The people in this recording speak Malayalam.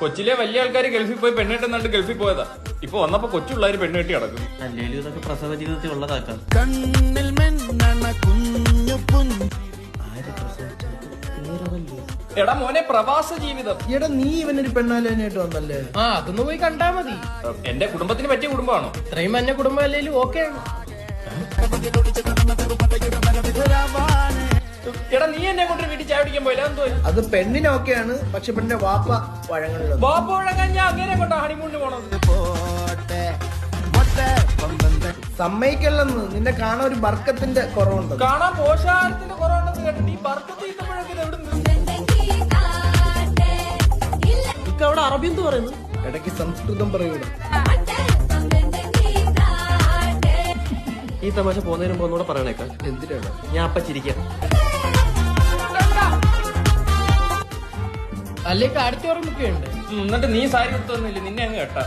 കൊച്ചിലെ വലിയ ആൾക്കാർ ഗൾഫിൽ പോയി പെണ്ണിട്ടെന്നാണ്ട് ഗൾഫിൽ പോയതാ. ഇപ്പൊ വന്നപ്പോ കൊച്ചുള്ളവര് പെണ്ണ് കെട്ടി കിടക്കുന്നു. അല്ലേലും ഇതൊക്കെ പ്രസവ ജീവിതത്തിൽ ഉള്ളതാക്കാം. എടാ മോനെ, പ്രവാസ ജീവിതം. എടാ നീ ഇവനൊരു പെണ്ണാലോചനയായിട്ട് വന്നല്ലേ? അതൊന്ന് പോയി കണ്ടാ മതി. എന്റെ കുടുംബത്തിന് പറ്റിയ കുടുംബമാണോ? ഇത്രയും മഞ്ഞ കുടുംബം അല്ലേലും ഓക്കെ. എടാ നീ എന്നെ കൊണ്ട് വീട്ടിൽ ചായ പിടിക്കാൻ പോയില്ല, എന്തോ? അത് പെണ്ണിനൊക്കെയാണ്, പക്ഷെ പെണ്ണിന്റെ വാപ്പ വഴങ്ങുന്നത്. ബാപ്പ വഴങ്ങാൻ ഞാൻ അങ്ങനെ കൊണ്ടാ ഹണിമൂണിന് പോണത്. സമ്മതിക്കല്ലെന്ന്, നിന്നെ കാണാൻ ഒരു ബർക്കത്തിന്റെ കുറവുണ്ട്. കാണാൻ പോഷാഹാരത്തിന്റെ കുറവുണ്ടെന്ന് കേട്ടിട്ട് ഈ ബർക്കത്ത് തീർന്നപ്പോഴൊക്കെ എവിടെ അവിടെ അറബി എന്ത് പറയുന്നു? ഇടയ്ക്ക് സംസ്കൃതം പറയൂട. ഈ തമാശ പോകുന്നതിന് മുമ്പ് ഒന്നുകൂടെ പറയണേക്കാം. എന്തിനാണ് ഞാൻ അപ്പ ചിരിക്കാം. അല്ലെങ്കിൽ അടുത്ത ഓർമ്മയൊക്കെ ഉണ്ട്. എന്നിട്ട് നീ സാരി കൊടുത്തൊന്നുമില്ല, നിന്നെ അങ്ങ് കേട്ടാ.